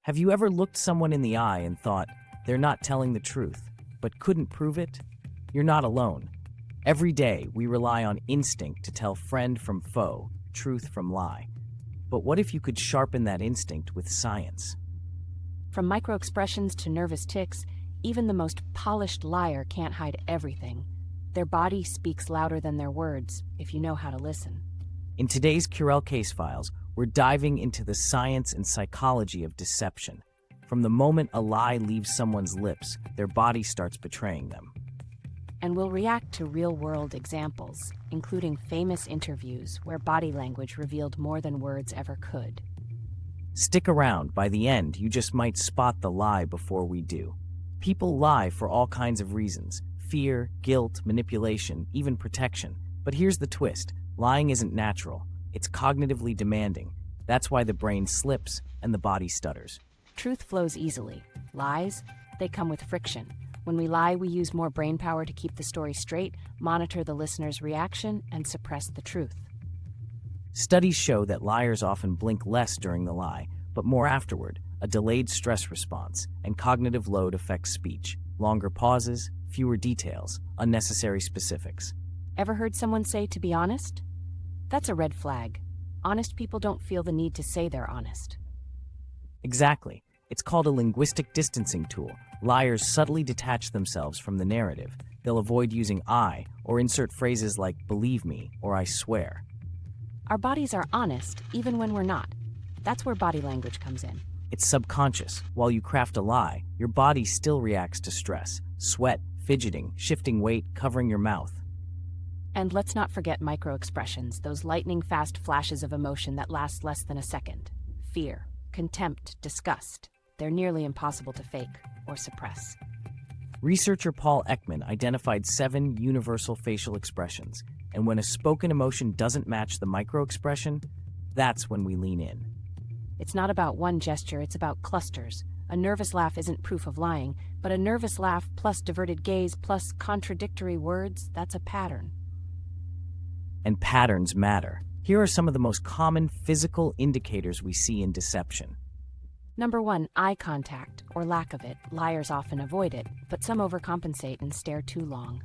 Have you ever looked someone in the eye and thought, they're not telling the truth, but couldn't prove it? You're not alone. Every day, we rely on instinct to tell friend from foe, truth from lie. But what if you could sharpen that instinct with science? From microexpressions to nervous tics, even the most polished liar can't hide everything. Their body speaks louder than their words, if you know how to listen. In today's Curell Case Files, we're diving into the science and psychology of deception. From the moment a lie leaves someone's lips, their body starts betraying them. And we'll react to real-world examples, including famous interviews where body language revealed more than words ever could. Stick around. By the end, you just might spot the lie before we do. People lie for all kinds of reasons: fear, guilt, manipulation, even protection. But here's the twist. Lying isn't natural. It's cognitively demanding. That's why the brain slips and the body stutters. Truth flows easily. Lies, they come with friction. When we lie, we use more brain power to keep the story straight, monitor the listener's reaction, and suppress the truth. Studies show that liars often blink less during the lie, but more afterward. A delayed stress response and cognitive load affects speech. Longer pauses, fewer details, unnecessary specifics. Ever heard someone say, "to be honest"? That's a red flag. Honest people don't feel the need to say they're honest. Exactly. It's called a linguistic distancing tool. Liars subtly detach themselves from the narrative. They'll avoid using "I" or insert phrases like "believe me" or "I swear." Our bodies are honest even when we're not. That's where body language comes in. It's subconscious. While you craft a lie, your body still reacts to stress. Sweat, fidgeting, shifting weight, covering your mouth. And let's not forget microexpressions, those lightning-fast flashes of emotion that last less than a second. Fear, contempt, disgust. They're nearly impossible to fake or suppress. Researcher Paul Ekman identified 7 universal facial expressions, and when a spoken emotion doesn't match the microexpression, that's when we lean in. It's not about one gesture, it's about clusters. A nervous laugh isn't proof of lying, but a nervous laugh plus diverted gaze plus contradictory words, that's a pattern. And patterns matter. Here are some of the most common physical indicators we see in deception. Number 1, eye contact, or lack of it. Liars often avoid it, but some overcompensate and stare too long.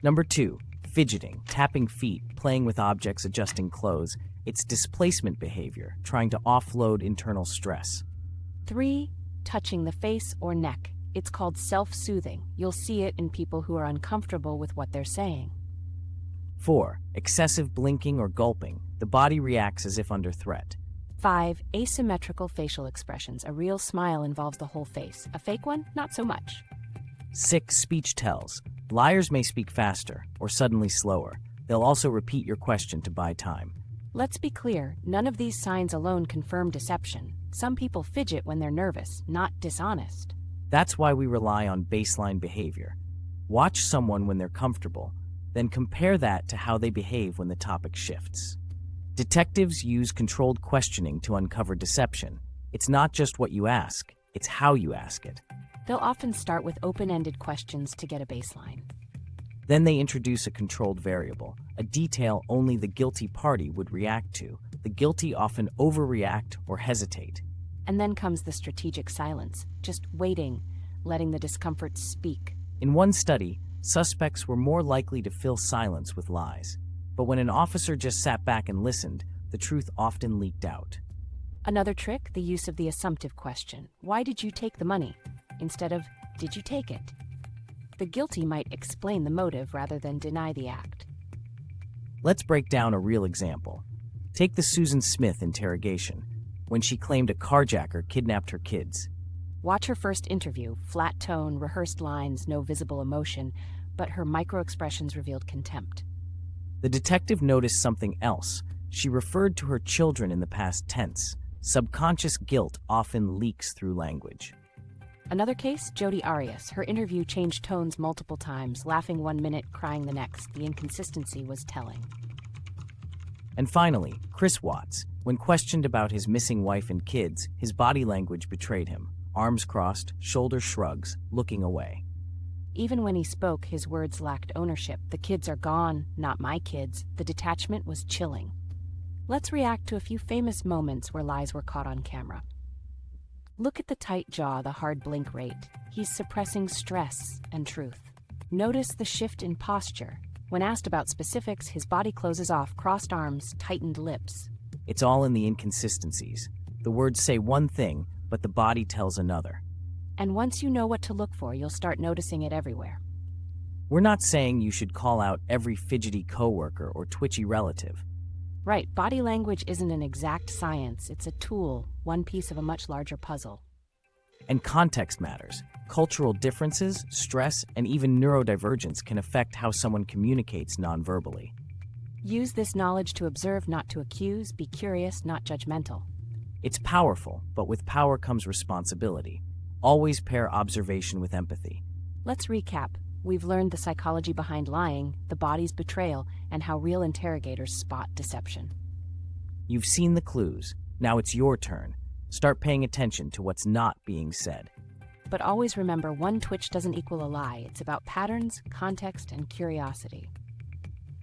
Number 2, fidgeting, tapping feet, playing with objects, adjusting clothes. It's displacement behavior, trying to offload internal stress. 3, touching the face or neck. It's called self-soothing. You'll see it in people who are uncomfortable with what they're saying. 4, excessive blinking or gulping. The body reacts as if under threat. 5, asymmetrical facial expressions. A real smile involves the whole face. A fake one, not so much. 6, speech tells. Liars may speak faster or suddenly slower. They'll also repeat your question to buy time. Let's be clear, none of these signs alone confirm deception. Some people fidget when they're nervous, not dishonest. That's why we rely on baseline behavior. Watch someone when they're comfortable, then compare that to how they behave when the topic shifts. Detectives use controlled questioning to uncover deception. It's not just what you ask, it's how you ask it. They'll often start with open-ended questions to get a baseline. Then they introduce a controlled variable, a detail only the guilty party would react to. The guilty often overreact or hesitate. And then comes the strategic silence, just waiting, letting the discomfort speak. In one study, suspects were more likely to fill silence with lies. But when an officer just sat back and listened, the truth often leaked out. Another trick, the use of the assumptive question. Why did you take the money? Instead of, did you take it? The guilty might explain the motive rather than deny the act. Let's break down a real example. Take the Susan Smith interrogation, when she claimed a carjacker kidnapped her kids. Watch her first interview, flat tone, rehearsed lines, no visible emotion, but her microexpressions revealed contempt. The detective noticed something else. She referred to her children in the past tense. Subconscious guilt often leaks through language. Another case, Jodi Arias. Her interview changed tones multiple times, laughing 1 minute, crying the next. The inconsistency was telling. And finally, Chris Watts. When questioned about his missing wife and kids, his body language betrayed him. Arms crossed, shoulders shrugs, looking away. Even when he spoke, his words lacked ownership. The kids are gone, not my kids. The detachment was chilling. Let's react to a few famous moments where lies were caught on camera. Look at the tight jaw, the hard blink rate. He's suppressing stress and truth. Notice the shift in posture. When asked about specifics, his body closes off, crossed arms, tightened lips. It's all in the inconsistencies. The words say one thing, but the body tells another. And once you know what to look for, you'll start noticing it everywhere. We're not saying you should call out every fidgety coworker or twitchy relative. Right, body language isn't an exact science. It's a tool, one piece of a much larger puzzle. And context matters. Cultural differences, stress, and even neurodivergence can affect how someone communicates nonverbally. Use this knowledge to observe, not to accuse. Be curious, not judgmental. It's powerful, but with power comes responsibility. Always pair observation with empathy. Let's recap. We've learned the psychology behind lying, the body's betrayal, and how real interrogators spot deception. You've seen the clues. Now it's your turn. Start paying attention to what's not being said. But always remember, one twitch doesn't equal a lie. It's about patterns, context, and curiosity.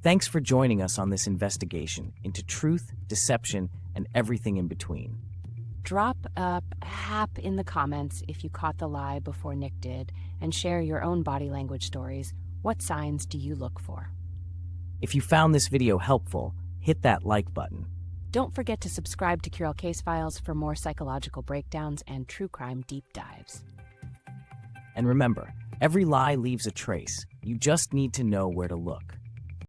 Thanks for joining us on this investigation into truth, deception, and everything in between. Drop a hap in the comments if you caught the lie before Nick did, and share your own body language stories. What signs do you look for? If you found this video helpful, hit that like button. Don't forget to subscribe to Curell Case Files for more psychological breakdowns and true crime deep dives. And remember, every lie leaves a trace. You just need to know where to look.